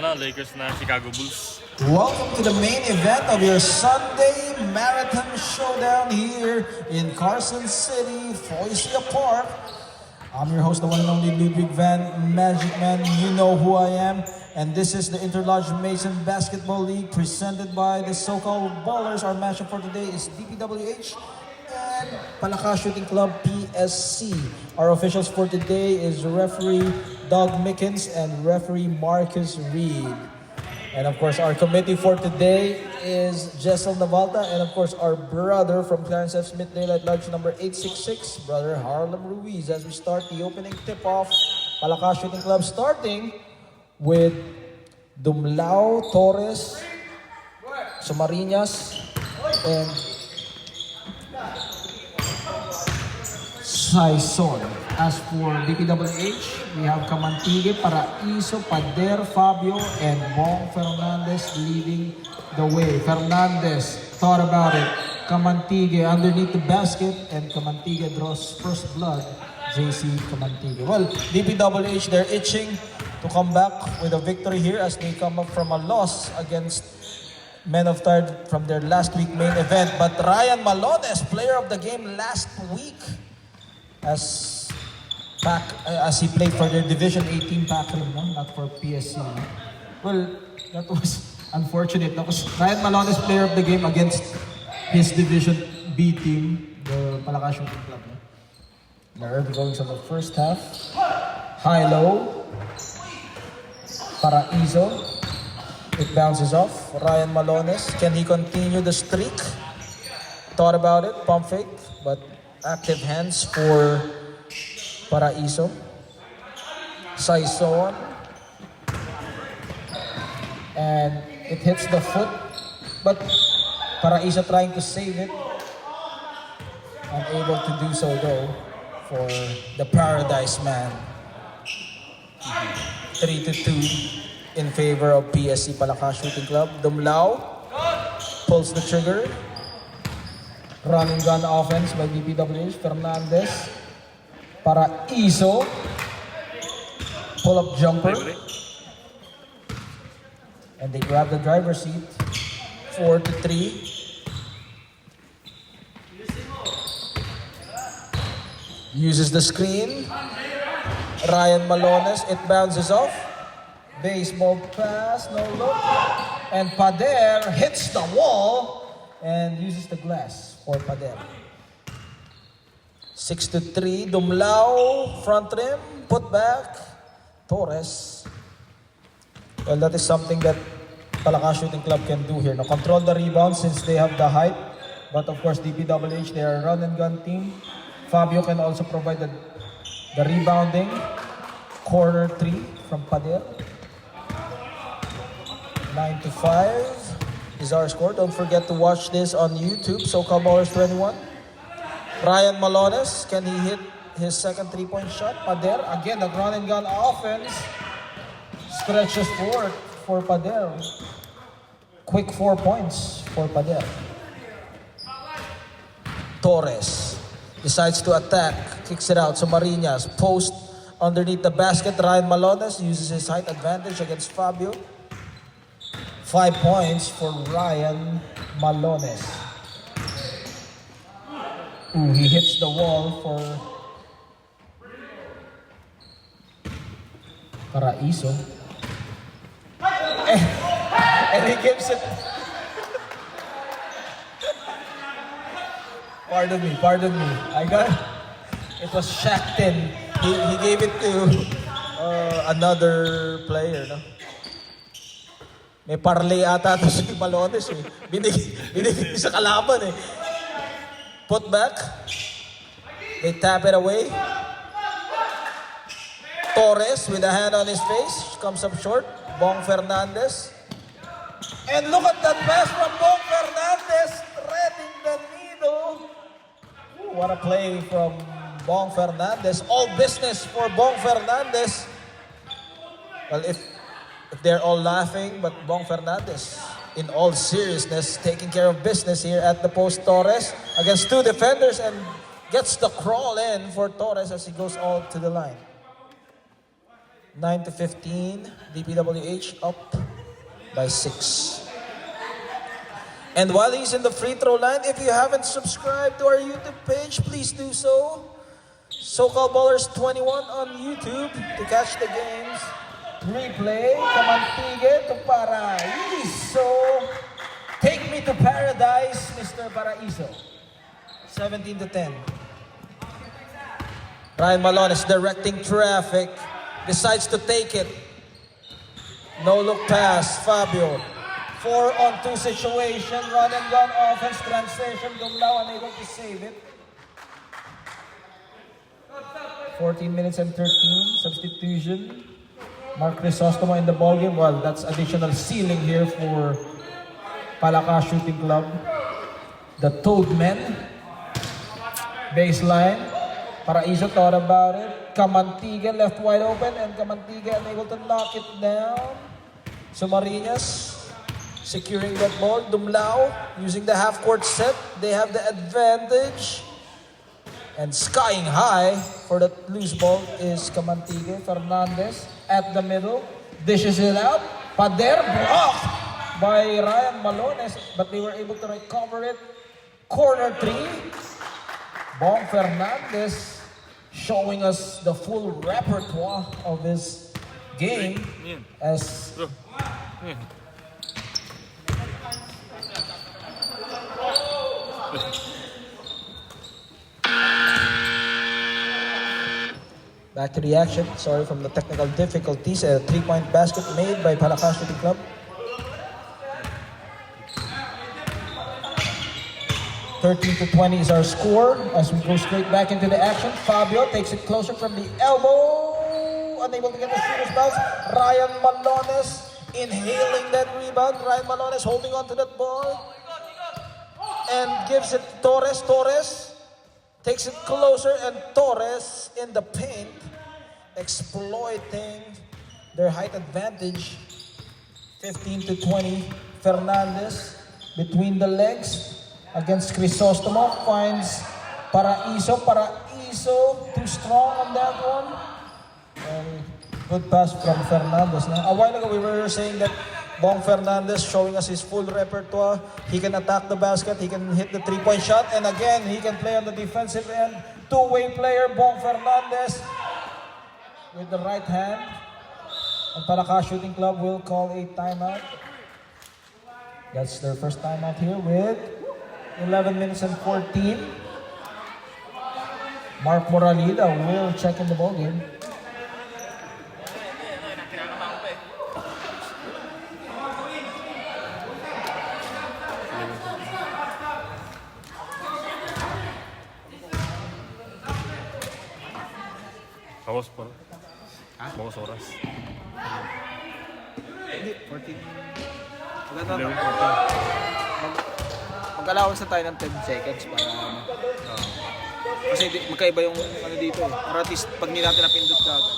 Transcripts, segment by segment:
Lakers na Chicago Bulls. Welcome to the main event of your Sunday Marathon Showdown here in Carson City, Foysia Park. I'm your host, the one and only Ludwig Van Magic Man. You know who I am. And this is the Interlodge Mason Basketball League presented by the so-called Ballers. Our matchup for today is DPWH and Palaka Shooting Club PSC. Our officials for today is referee Doug Mickens and referee Marcus Reed. And of course, our committee for today is Jessel Navalta and of course our brother from Clarence F. Smith Daylight Lodge number 866, brother Harlem Ruiz, as we start the opening tip-off. Palaka Shooting Club starting with Dumlao, Torres, Sumariñas, and Saison. As for DPWH, we have Camantigue, Paraiso, Pader, Fabio, and Bong Fernandez leading the way. Fernandez thought about it. Camantigue underneath the basket, and Camantigue draws first blood. JC Camantigue. Well, DPWH, they're itching to come back with a victory here as they come up from a loss against Men of Tard from their last week main event. But Ryan Malones, player of the game last week, as he played for their Division 18 Packrim, no? Not for PSC. No? Well, that was unfortunate. Because Ryan Malones, player of the game against his Division B team, the Palaka Shooting Club. No? The early goings of the first half. High-low. Paraiso. It bounces off. Ryan Malones. Can he continue the streak? Thought about it. Pump fake. But active hands for Paraiso. Saison. And it hits the foot. But Paraiso trying to save it. Unable to do so though for the Paradise Man. 3-2 in favor of PSC Palaka Shooting Club. Dumlao pulls the trigger. Running gun offense by DPWH. Fernandez. Paraiso. Pull-up jumper. And they grab the driver's seat. 4-3. Uses the screen. Ryan Malones. It bounces off. Baseball pass. No look. And Pader hits the wall and uses the glass for Pader. 6-3. Dumlao. Front rim. Put back. Torres. Well, that is something that Palaka Shooting Club can do here. Now, control the rebound since they have the height. But of course, DPWH, they are a run and gun team. Fabio can also provide the rebounding. Corner 3 from Pader. 9-5 is our score. Don't forget to watch this on YouTube, SoCal Ballers 21. Ryan Malones, can he hit his second three-point shot? Pader, again, the run and gun offense. Stretches forward for Pader. Quick 4 points for Pader. Torres decides to attack, kicks it out. Sumariñas, post underneath the basket. Ryan Malones uses his height advantage against Fabio. 5 points for Ryan Malones. Ooh, he hits the wall for Paraiso. And he gives it. Pardon me. I got it was Shackton. He gave it to another player, no? May parlay ata ito si Malones eh. Binigay sa kalaban eh. Put back. They tap it away. Torres with a hand on his face. Comes up short. Bong Fernandez. And look at that pass from Bong Fernandez. Threading the needle. Ooh, what a play from Bong Fernandez. All business for Bong Fernandez. Well, if they're all laughing, but Bong Fernandez, in all seriousness, taking care of business here at the post. Torres against two defenders and gets the crawl in for Torres as he goes all to the line. 9-15, DPWH up by 6. And while he's in the free throw line, if you haven't subscribed to our YouTube page, please do so. SoCal Ballers 21 on YouTube to catch the games. Replay, Camantigue to Paraiso. Take me to paradise, Mr. Paraiso. 17-10. Ryan Malones directing traffic. Decides to take it. No look pass, Fabio. 4-on-2 situation, run and gun offense, transition, Dumlao unable to save it. 14 minutes and 13, substitution. Mark Crisostomo in the ballgame. Well, that's additional ceiling here for Palaka Shooting Club. The Toadmen. Baseline. Paraiso thought about it. Camantigue left wide open and Camantigue unable to knock it down. Sumariñas securing that ball. Dumlao using the half-court set. They have the advantage. And skying high for that loose ball is Camantigue. Fernandez at the middle. Dishes it out. Pader blocked by Ryan Malones, but they were able to recover it. Corner 3. Bong Fernandez showing us the full repertoire of his game as back to the action. Sorry from the technical difficulties. A 3-point basket made by Palaka Shooting Club. 13-20 is our score as we go straight back into the action. Fabio takes it closer from the elbow. Unable to get the shooter's bounce. Ryan Malones inhaling that rebound. Ryan Malones holding on to that ball. And gives it to Torres. Torres takes it closer and Torres in the paint. Exploiting their height advantage. 15-20. Fernandez between the legs. Against Crisostomo, finds Paraiso. Paraiso, too strong on that one. And good pass from Fernandez. Now, a while ago, we were saying that Bong Fernandez showing us his full repertoire. He can attack the basket, he can hit the 3-point shot, and again, he can play on the defensive end. Two-way player, Bong Fernandez, with the right hand. And Palaka Shooting Club will call a timeout. That's their first timeout here with 11 minutes and 14. Mark Moralida will check in the ball game. Bawas pa. Bawas oras. Hindi, 14. Wala na. 11:14. Mag-allowance na tayo ng 10 seconds para kasi magkaiba yung ano dito eh. Para at least pag hindi natin napindot ka agad,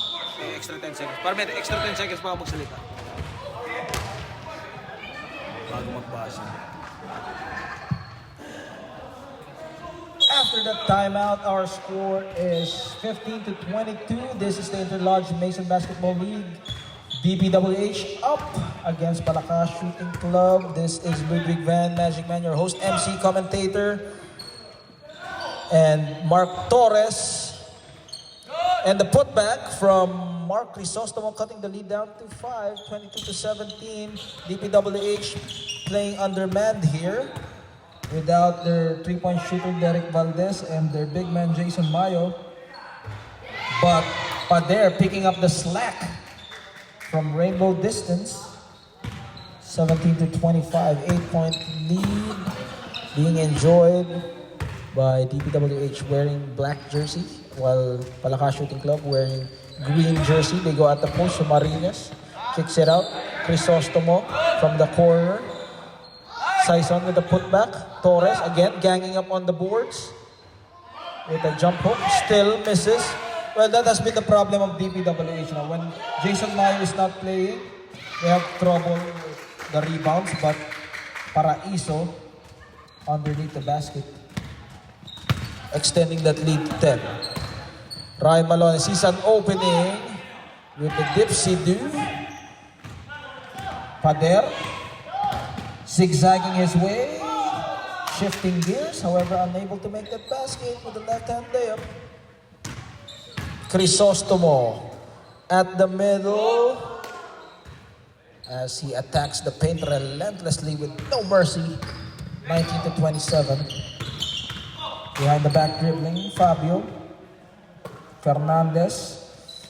extra 10 seconds. Para may extra 10 seconds pa ako magsalita. Bago magbasa. After that timeout, our score is 15-22. This is the Interlodge Mason Basketball League. DPWH up against Palaka Shooting Club. This is Ludwig Van, Magic Man, your host, MC, commentator. And Mark Torres. And the putback from Mark Crisostomo cutting the lead down to 5, 22-17. DPWH playing undermanned here without their 3-point shooter Derek Valdez and their big man Jason Mayo. But Pader picking up the slack from rainbow distance. 17-25, 8-point lead being enjoyed by DPWH wearing black jersey while Palaka Shooting Club wearing green jersey. They go at the post. Sumariñas kicks it out. Crisostomo from the corner. Saison with the putback. Torres again ganging up on the boards with a jump hook. Still misses. Well, that has been the problem of DPWH now. When Jason Mayo is not playing, they have trouble with the rebounds, but Paraiso underneath the basket, extending that lead to 10. Ryan Malones sees an opening with the dipsy-do. Pader zigzagging his way, shifting gears, however unable to make that basket with the left-hand layup. Crisostomo at the middle as he attacks the paint relentlessly with no mercy. 19-27. Behind the back dribbling, Fabio. Fernandez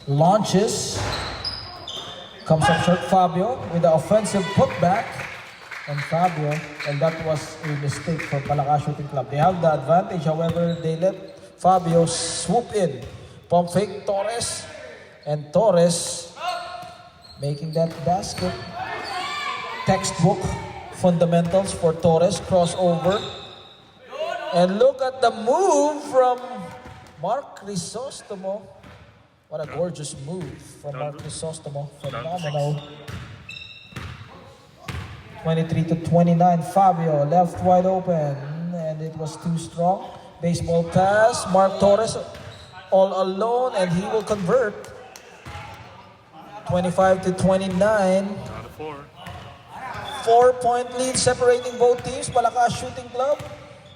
launches. Comes up short, Fabio with the offensive putback. And Fabio, and that was a mistake for Palakas Shooting Club. They have the advantage, however, they let Fabio swoop in. Pump fake, Torres. And Torres making that basket. Textbook fundamentals for Torres, crossover. And look at the move from Mark Crisostomo. What a gorgeous move from Mark Crisostomo. Phenomenal. 23-29, Fabio left wide open, and it was too strong. Baseball pass, Mark Torres all alone, and he will convert. 25-29. Out of 4. 4-point lead separating both teams. Palakas Shooting Club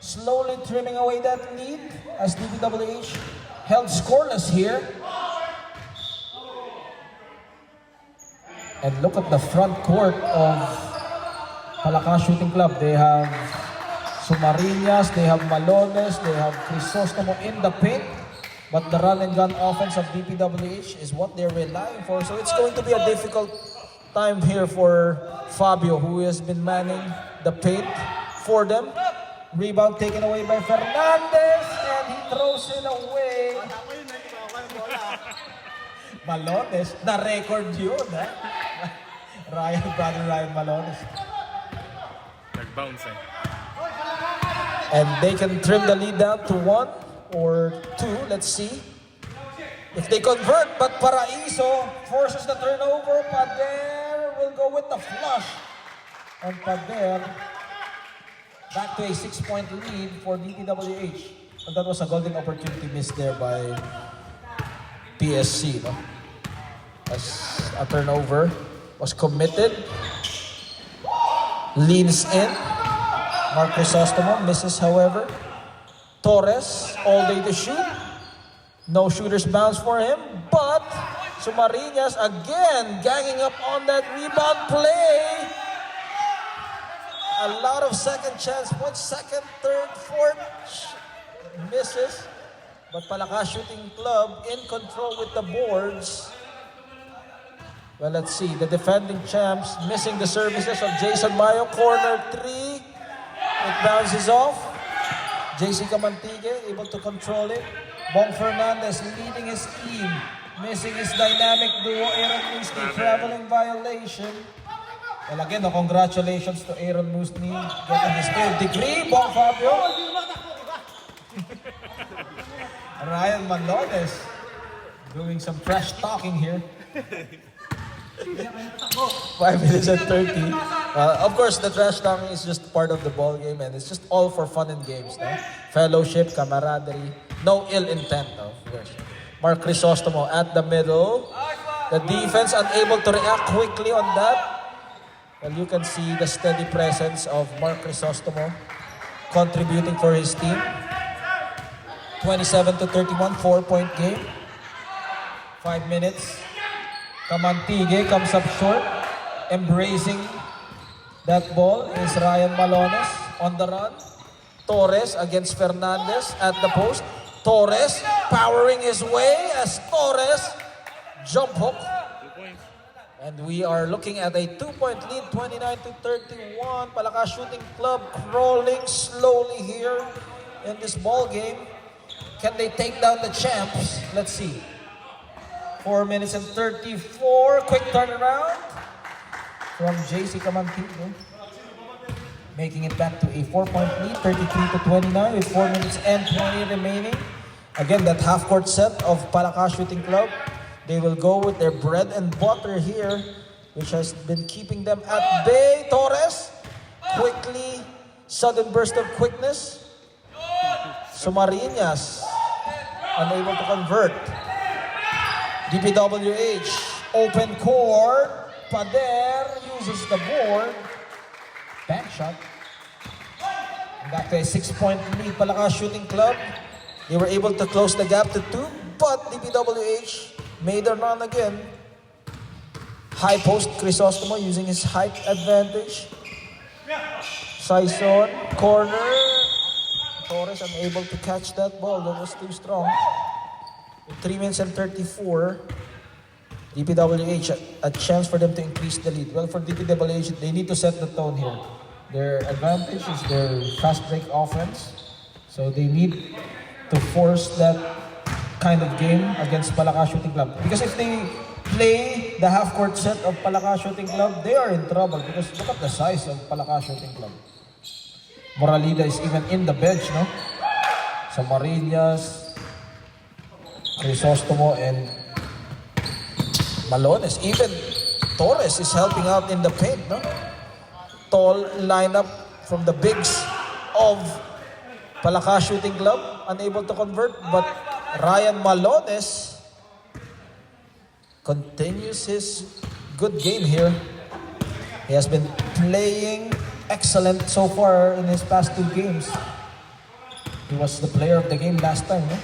slowly trimming away that lead as DPWH held scoreless here. And look at the front court of Palakas Shooting Club. They have Sumariñas, they have Malones, they have Crisostomo in the paint. But the run and gun offense of DPWH is what they're relying for. So it's going to be a difficult time here for Fabio, who has been manning the paint for them. Rebound taken away by Fernandez, and he throws it away. Malones, na-record yun, ha? Brother Ryan Malones. Nag-bounce eh. And they can trim the lead down to 1 or 2. Let's see if they convert. But Paraiso forces the turnover. Pader will go with the flush. And Pader back to a 6-point lead for DPWH. And that was a golden opportunity missed there by PSC. No? As a turnover was committed. Leans in. Mark Crisostomo misses, however. Torres, all day to shoot. No shooter's bounce for him. But Sumariñas again ganging up on that rebound play. A lot of second chance points. Second, third, fourth misses. But Palakas Shooting Club in control with the boards. Well, let's see. The defending champs missing the services of Jason Mayo. Corner 3. It bounces off. JC Camantigue able to control it. Bong Fernandez leading his team. Missing his dynamic duo, Aaron Musni, traveling violation. Well, again, congratulations to Aaron Musni getting his 3rd degree. Bong Fabio. Ryan Malones doing some trash talking here. 5 minutes and 30. Of course, the trash talking is just part of the ball game, and it's just all for fun and games. No? Fellowship, camaraderie, no ill intent. No? Of course. Mark Crisostomo at the middle. The defense unable to react quickly on that. Well, you can see the steady presence of Mark Crisostomo contributing for his team. 27-31, 4-point game. 5 minutes. Camantigue comes up short. Embracing that ball is Ryan Malones on the run. Torres against Fernandez at the post. Torres powering his way as Torres jump hook. 2 points. And we are looking at a 2-point lead, 29-31. Palakas Shooting Club crawling slowly here in this ball game. Can they take down the champs? Let's see. 4 minutes and 34. Quick turnaround from JC Camantigue. Making it back to a 4-point lead, 33-29 with 4 minutes and 20 remaining. Again, that half-court set of Palakas Shooting Club. They will go with their bread and butter here, which has been keeping them at bay. Torres, quickly, sudden burst of quickness. Sumariñas, unable to convert. DPWH Open court. Pader uses the board. Bank shot. And back to a 6-point lead, Palakas Shooting Club. They were able to close the gap to 2, but DPWH made a run again. High post, Crisostomo using his height advantage. Saison, corner. Torres unable to catch that ball, that was too strong. 3 minutes and 34. DPWH, a chance for them to increase the lead. Well, for DPWH, they need to set the tone here. Their advantage is their fast break offense. So they need to force that kind of game against Palakas Shooting Club. Because if they play the half-court set of Palakas Shooting Club, they are in trouble. Because look at the size of Palakas Shooting Club. Moralida is even in the bench, no? So Marinas, Crisostomo, and Malones. Even Torres is helping out in the paint, no? Tall lineup from the bigs of Palakas Shooting Club, unable to convert, but Ryan Malones continues his good game here. He has been playing excellent so far in his past 2 games. He was the player of the game last time, no?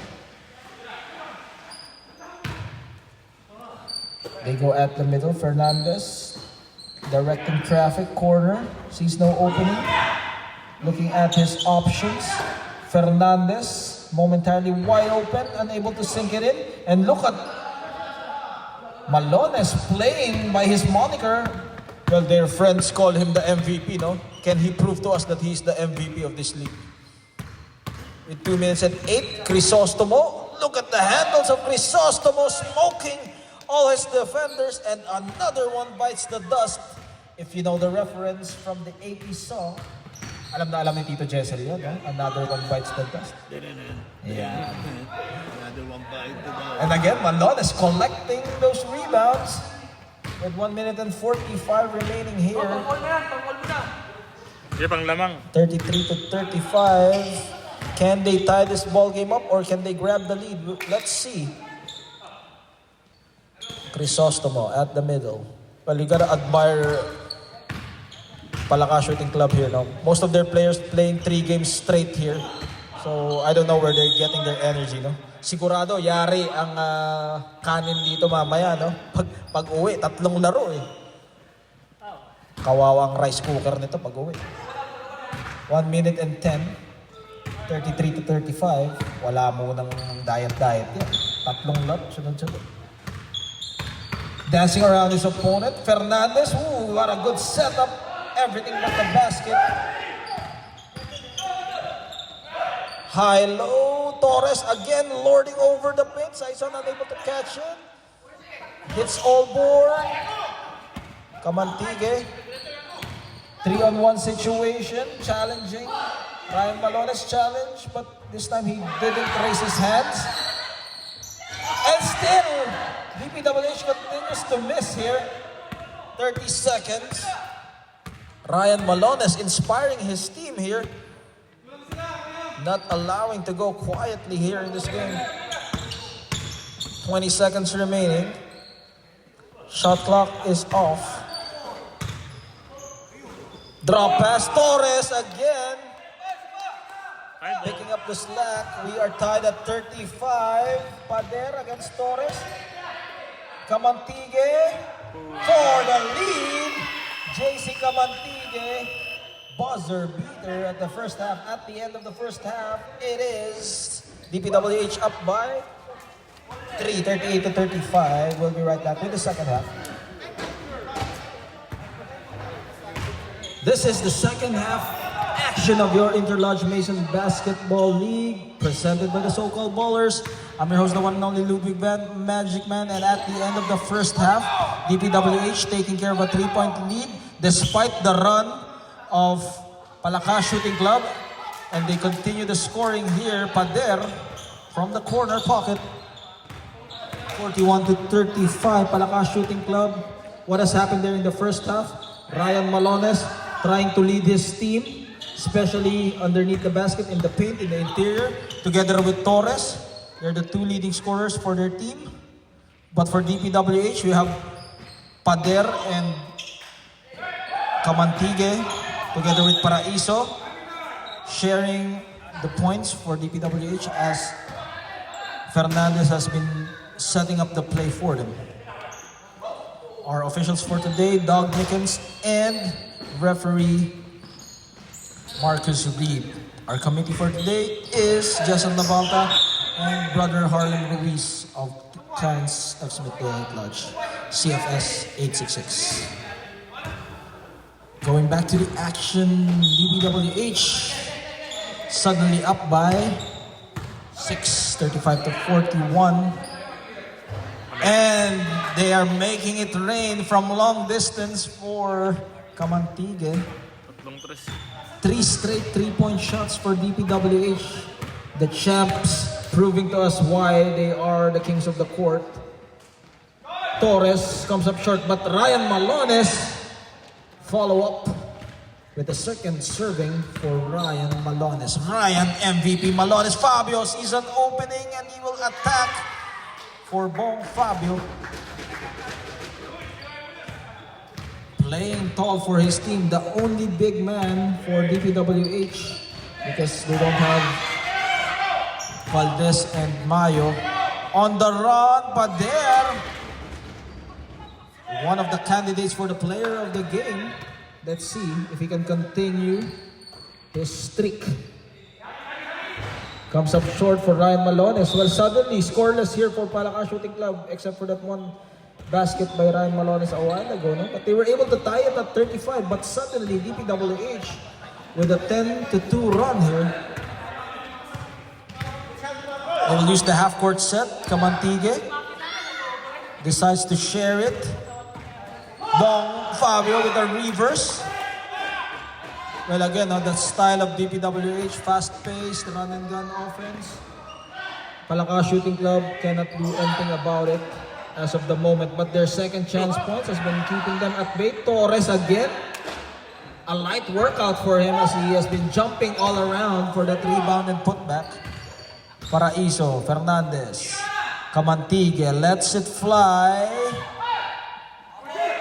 They go at the middle. Fernandez directing traffic, corner, sees no opening. Looking at his options. Fernandez momentarily wide open, unable to sink it in. And look at Malones playing by his moniker. Well, their friends call him the MVP, no? Can he prove to us that he's the MVP of this league? With 2 minutes and 8, Crisostomo. Look at the handles of Crisostomo smoking all his defenders, and another one bites the dust. If you know the reference from the AP song, alam na alam ni Tito Jessel yun, no? Another one bites the dust. Yeah. Another one bite the dust. And again, Malones collecting those rebounds with 1 minute and 45 remaining here. Sige, pang lamang. 33 to 35. Can they tie this ball game up or can they grab the lead? Let's see. Crisostomo at the middle. Well, you gotta admire Palakas Shooting Club here now. Most of their players playing 3 games straight here. So, I don't know where they're getting their energy, no? Sigurado, yari ang kanin dito mamaya, no? Pag uwi, 3 laro eh. Kawawang rice cooker nito pag uwi. 1 minute and 10. 33 to 35. Wala mo ng diet-diet yan. 3 laro, sunod-sunod. Dancing around his opponent. Fernandez, ooh, what a good setup. Everything but the basket. High-low. Torres again lording over the paint. Saison unable to catch it. Hits all board. Camantigue. 3-on-1 situation. Challenging. Ryan Malones challenge, but this time he didn't raise his hands. And still, DPWH continues to miss here. 30 seconds. Ryan Malones inspiring his team here. Not allowing to go quietly here in this game. 20 seconds remaining. Shot clock is off. Drop pass, Torres again. Picking up the slack. We are tied at 35. Pader against Torres. Camantigue for the lead. JC Camantigue, buzzer beater at the first half. At the end of the first half, it is DPWH up by 3, 38 to 35. We'll be right back with the second half. This is the second half action of your Interlodge Mason Basketball League, presented by the so-called Ballers. I'm your host, the one and only Ludwig Magic Man, and at the end of the first half, DPWH taking care of a 3-point lead despite the run of Palakas Shooting Club, and they continue the scoring here. Pader from the corner pocket, 41 to 35. Palakas Shooting Club. What has happened there in the first half? Ryan Malones trying to lead his team, especially underneath the basket in the paint, in the interior, together with Torres. They're the 2 leading scorers for their team. But for DPWH, we have Pader and Camantigue together with Paraiso sharing the points for DPWH as Fernandez has been setting up the play for them. Our officials for today, Doug Nickens and referee Marcus Reed. Our committee for today is Jason Lavalta and Brother Harlan Ruiz of Clarence F. Smith Lodge, CFS 866. Going back to the action, DPWH suddenly up by 6, 35 to 41. And they are making it rain from long distance for Camantigue. Tatlong tres. 3 straight 3-point shots for DPWH. The champs proving to us why they are the kings of the court. Torres comes up short, but Ryan Malones follow up with the second serving for Ryan Malones. Ryan MVP Malones. Fabio sees an opening and he will attack for Bong Fabio. Playing tall for his team, the only big man for DPWH because they don't have Valdez and Mayo. On the run, Pader, one of the candidates for the player of the game. Let's see if he can continue his streak. Comes up short for Ryan Malones. Well, suddenly scoreless here for Palaka Shooting Club except for that one basket by Ryan Malones a while ago. No? But they were able to tie it at 35. But suddenly DPWH with a 10-2 run here. They will use the half-court set. Camantigue decides to share it. Bong Fabio with a reverse. Well, again, that style of DPWH, fast-paced, run-and-gun offense. Palaka Shooting Club cannot do anything about it as of the moment. But their second chance points has been keeping them at bay. Torres again. A light workout for him as he has been jumping all around for that rebound and putback. Paraiso, Fernandez, Camantigue lets it fly.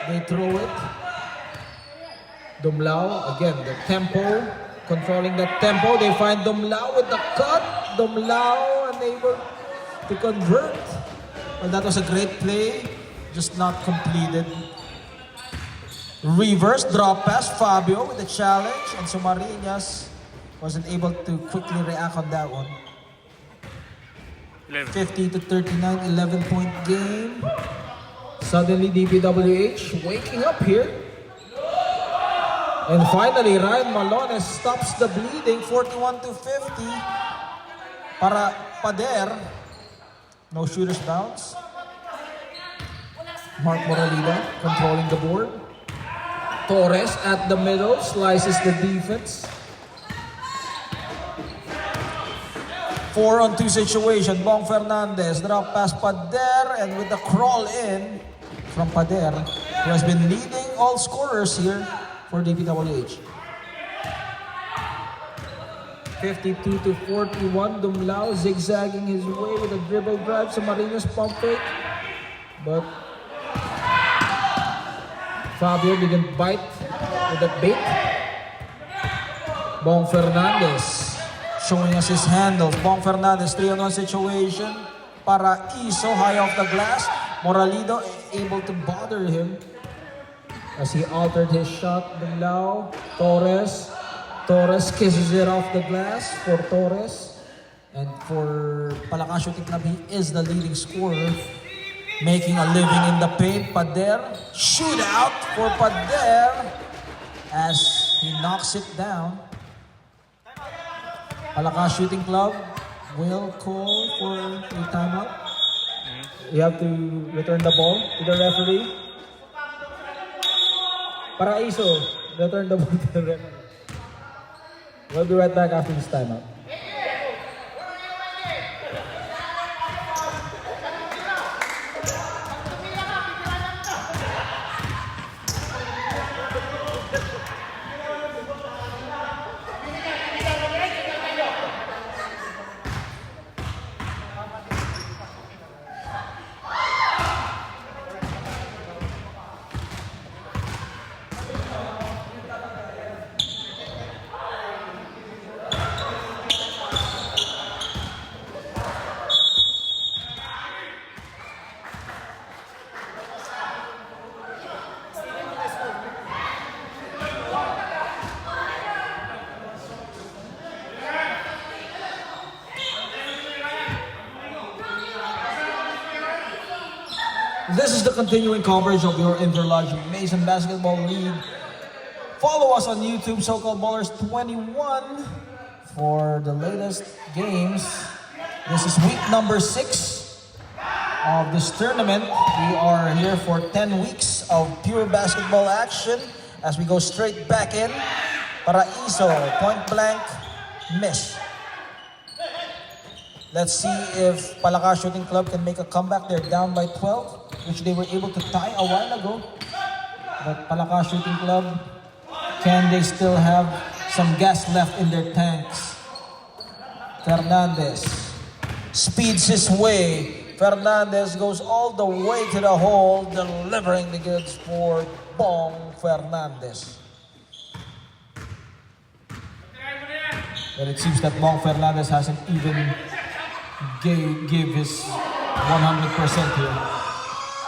They throw it. Dumlao, again, the tempo, controlling the tempo. They find Dumlao with the cut. Dumlao unable to convert. Well, that was a great play, just not completed. Reverse drop pass, Fabio with the challenge, and Sumariñas wasn't able to quickly react on that one. 11. 50 to 39, 11-point game. Suddenly DPWH waking up here. And finally, Ryan Malones stops the bleeding, 41 to 50. Para Pader, no shooter's bounce. Mark Moralida controlling the board. Torres at the middle, slices the defense. 4-on-2 situation. Bong Fernandez, drop pass Pader, and with the crawl in from Pader, who has been leading all scorers here for DPWH. 52 to 41. Dumlao zigzagging his way with a dribble drive. Sumariñas pump fake, but Fabio didn't bite with the bait. Bong Fernandez showing us his handles. Bong Fernandez, 3-on-1 situation. Paraiso high off the glass. Moralido able to bother him as he altered his shot. Dumlao, Torres. Torres kisses it off the glass for Torres. And for Palaka Shooting Club, he is the leading scorer, making a living in the paint. Pader, shootout for Pader as he knocks it down. Palaka Shooting Club will call for a timeout. We have to return the ball to the referee. Paraiso, return the ball to the referee. We'll be right back after this timeout. This is the continuing coverage of your Interlodge Mason Basketball League. Follow us on YouTube, So-Called Ballers 21, for the latest games. This is week number 6 of this tournament. We are here for 10 weeks of pure basketball action as we go straight back in. Paraiso, point blank, miss. Let's see if Palaka Shooting Club can make a comeback. They're down by 12, which they were able to tie a while ago. But Palaka Shooting Club, can they still have some gas left in their tanks? Fernandez speeds his way. Fernandez goes all the way to the hole, delivering the goods for Bong Fernandez. But it seems that Bong Fernandez hasn't even give his 100% here.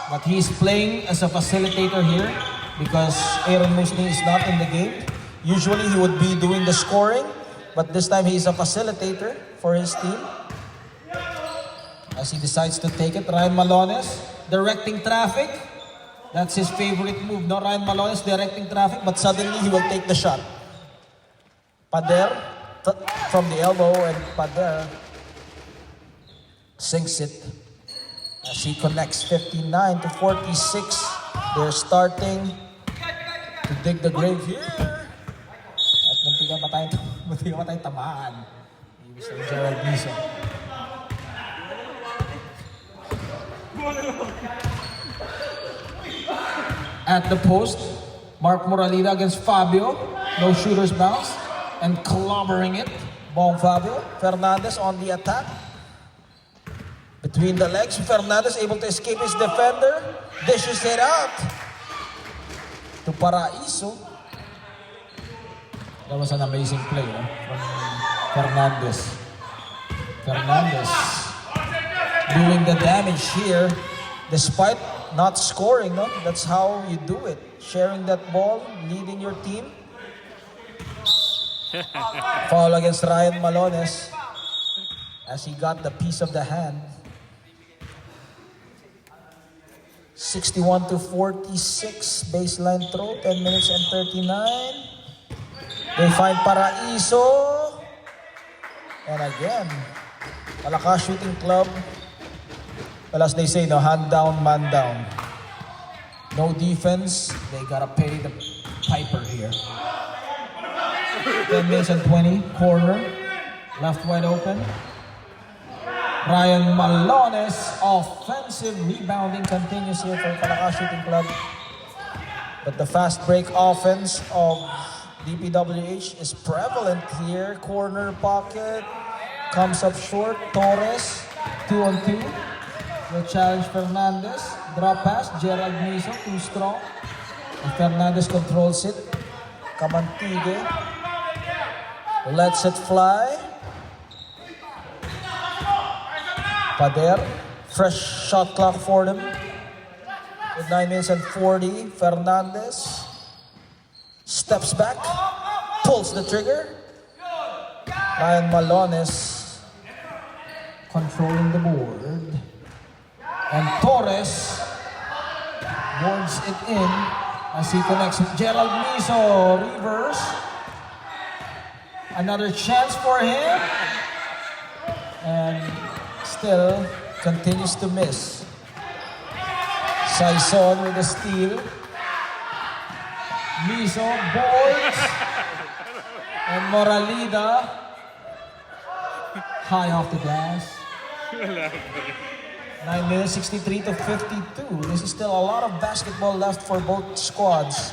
But he's playing as a facilitator here because Aaron Musni is not in the game. Usually he would be doing the scoring, but this time he's a facilitator for his team. As he decides to take it, Ryan Malones directing traffic. That's his favorite move, no? Ryan Malones directing traffic, but suddenly he will take the shot. Pader from the elbow, and Pader sinks it as he connects 59 to 46. They're starting to dig the grave here. At muntikan pa tayong tamaan. Mr. Gerald Niso. At the post, Mark Moralida against Fabio. No shooter's bounce. And clobbering it. Bong Fabio. Fernandez on the attack. Between the legs, Fernandez able to escape his defender. Dishes it out to Paraiso. That was an amazing play from Fernandez. Fernandez doing the damage here despite not scoring. No? That's how you do it. Sharing that ball, leading your team. Foul against Ryan Malones as he got the piece of the hand. 61 to 46, baseline throw, 10 minutes and 39. They find Paraiso. And again, Palaka Shooting Club. Well, as they say, no, hand down, man down. No defense, they gotta pay the piper here. 10 minutes and 20, corner, left wide open. Ryan Malones, offensive rebounding continues here for Palaka Shooting Club. But the fast break offense of DPWH is prevalent here. Corner pocket, comes up short. Torres, 2-on-2. Will challenge Fernandez. Drop pass, Gerald Miso, too strong. And Fernandez controls it. Camantigue lets it fly. Pader, fresh shot clock for them. With 9 minutes and 40, Fernandez steps back, pulls the trigger. Ryan Malones controlling the board. And Torres boards it in as he connects with Gerald Miso. Reverse. Another chance for him. And still continues to miss. Saison with a steal. Miso boards. And Moralida high off the glass. 9 minutes, 63 to 52. This is still a lot of basketball left for both squads.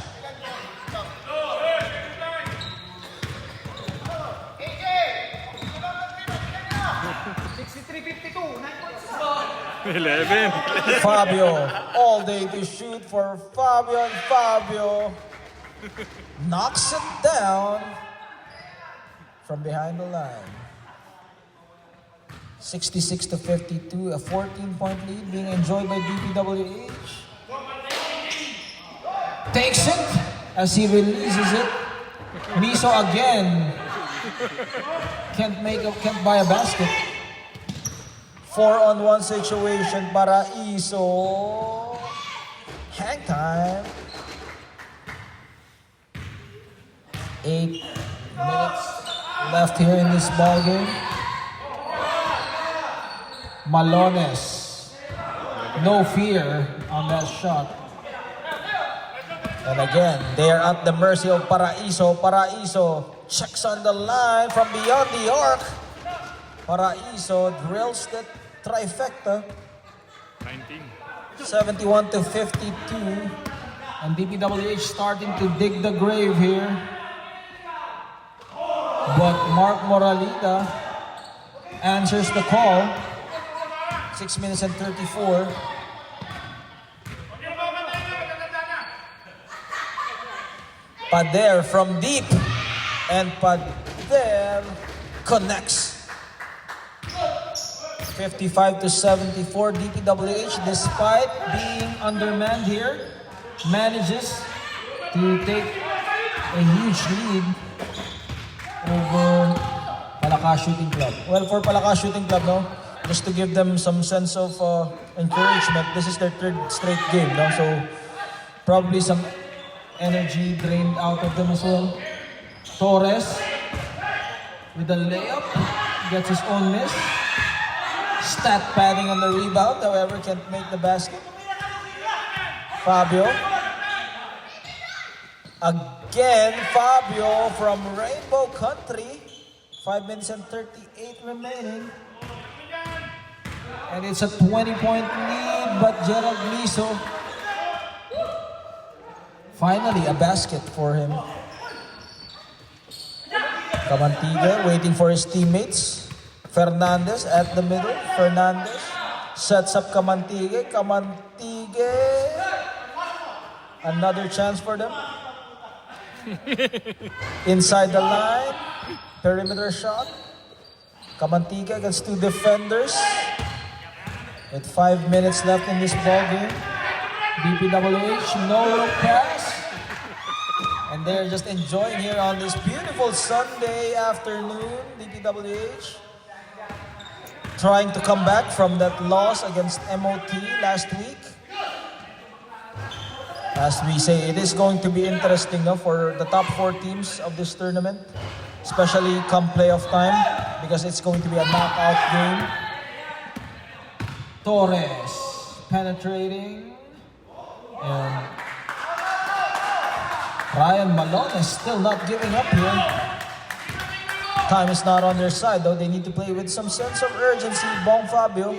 Fabio, all day to shoot for Fabio, and Fabio knocks it down from behind the line. 66 to 52, a 14-point lead being enjoyed by DPWH. Takes it as he releases it. Miso again can't buy a basket. 4-on-1 situation. Paraiso hang time. 8 minutes left here in this ball game. Malones, no fear on that shot. And again, they are at the mercy of Paraiso. Paraiso checks on the line from beyond the arc. Paraiso drills the trifecta. 19. 71 to 52. And DPWH starting to dig the grave here. But Mark Moralita answers the call. 6 minutes and 34. Pader from deep. And Pader connects. 55 to 74. DPWH, despite being undermanned here, manages to take a huge lead over Palakas Shooting Club. Well, for Palakas Shooting Club, no, just to give them some sense of encouragement, this is their third straight game, no? So probably some energy drained out of them as well. Torres with the layup, gets his own miss. Stat padding on the rebound, however, can't make the basket. Fabio. Again, Fabio from Rainbow Country. 5 minutes and 38 remaining. And it's a 20-point lead, but Gerald Miso. Finally, a basket for him. Camantiga waiting for his teammates. Fernandez at the middle. Fernandez sets up Camantiga. Camantiga. Another chance for them. Inside the line. Perimeter shot. Camantiga against two defenders. With 5 minutes left in this ball game. DPWH, no look pass. And they're just enjoying here on this beautiful Sunday afternoon. DPWH trying to come back from that loss against MOT last week. As we say, it is going to be interesting, no, for the top 4 teams of this tournament, especially come playoff time, because it's going to be a knockout game. Torres penetrating, and Ryan Malone is still not giving up here. Time is not on their side, though. They need to play with some sense of urgency. Bong Fabio,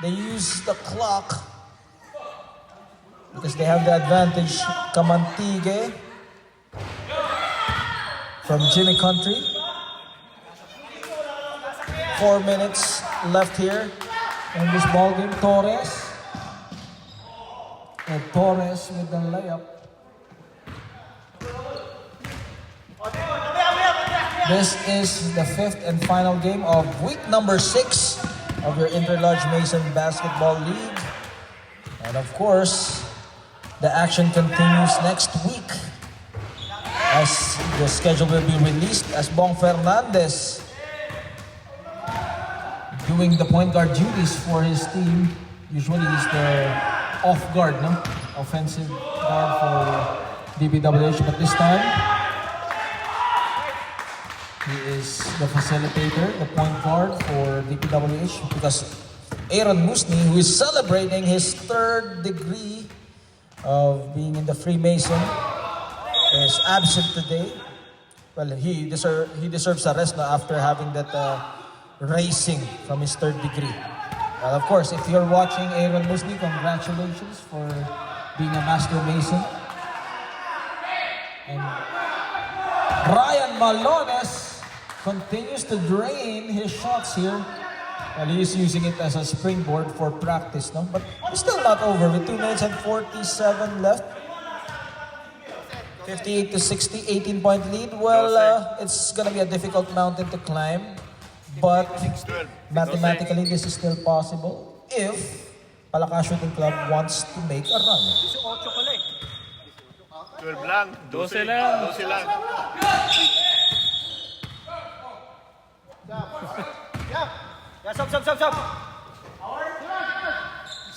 they use the clock because they have the advantage. Camantiga from Jimmy Country. 4 minutes left here in this ball game. Torres. And Torres with the layup. This is the 5th and final game of week number 6 of your Interlodge Mason Basketball League. And of course, the action continues next week as the schedule will be released, as Bong Fernandez doing the point guard duties for his team. Usually he's the off guard, no? Offensive guard for DPWH, but this time he is the facilitator, the point guard for DPWH, because Aaron Musni, who is celebrating his 3rd degree of being in the Freemason, is absent today. Well, he deserves a rest now after having that racing from his 3rd degree. Well, of course, if you're watching Aaron Musni, congratulations for being a Master Mason. And Ryan Malones continues to drain his shots here. Well, he is using it as a springboard for practice, no? But it's still not over with 2 minutes and 47 left. 58 to 60, 18-point lead. Well, it's gonna be a difficult mountain to climb, but mathematically this is still possible if Palakas Shooting Club wants to make a run. 12 lang. 12 lang. 12 lang. Yeah, sub.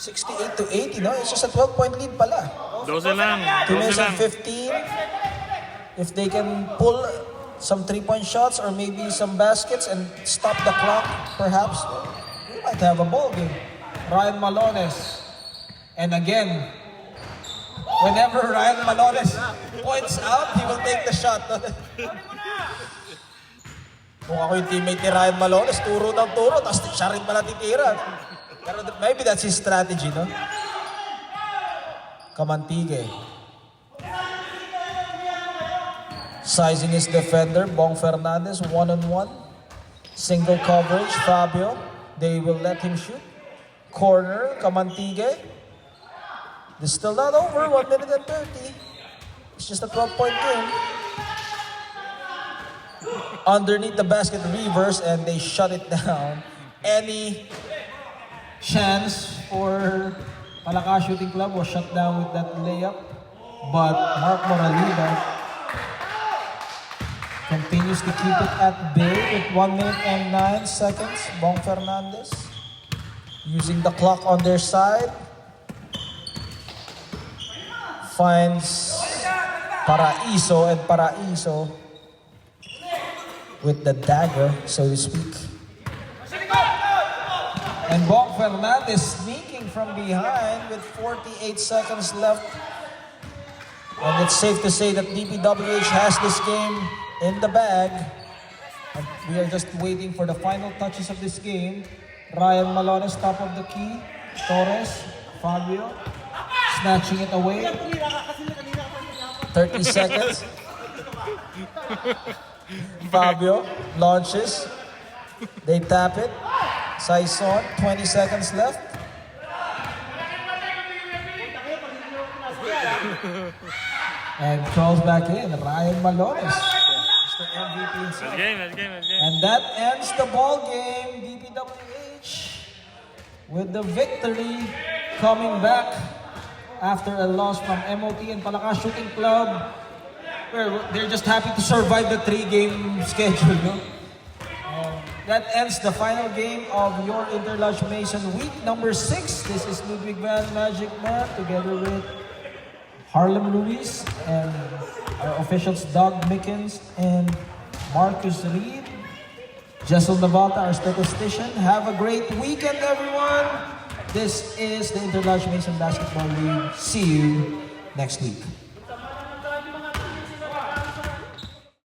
68 to 80, no? It's just a 12-point lead pala. 12 lang. 2 12 minutes lang. and 15. If they can pull some 3-point shots or maybe some baskets and stop the clock, perhaps, we might have a ball game. Ryan Malones. And again, whenever Ryan Malones points out, he will take the shot. Kung ako yung teammate ni Ryan Malones, turo ng turo, tapos siya rin pala titira. Pero maybe that's his strategy, no? Kamantige. Sizing his defender, Bong Fernandez, one-on-one. Single coverage, Fabio. They will let him shoot. Corner, Kamantige. It's still not over, 1 minute and 30. It's just a 12-point game. Underneath the basket, reverse, and they shut it down. Any chance for Palaka Shooting Club was shut down with that layup. But Mark Moralida continues to keep it at bay with 1 minute and 9 seconds. Bong Fernandez using the clock on their side. Finds Paraiso, and Paraiso with the dagger, so to speak. And Bong Fernandez sneaking from behind with 48 seconds left. And it's safe to say that DPWH has this game in the bag. And we are just waiting for the final touches of this game. Ryan Malones, top of the key. Torres, Fabio, snatching it away. 30 seconds. Fabio launches. They tap it. Saison, 20 seconds left. And throws back in. Ryan Malones. Mr. MVP himself. Let's game, let's game, let's game. And that ends the ball game. DPWH with the victory, coming back after a loss from MOT and Palaka Shooting Club. Well, they're just happy to survive the 3-game schedule, no? That ends the final game of your Interlodge Mason week number 6. This is Ludwig Van Magic Man together with Harlem Luis and our officials Doug Mickens and Marcus Reed. Jessel Navata, our statistician. Have a great weekend, everyone. This is the Interlodge Mason Basketball League. See you next week.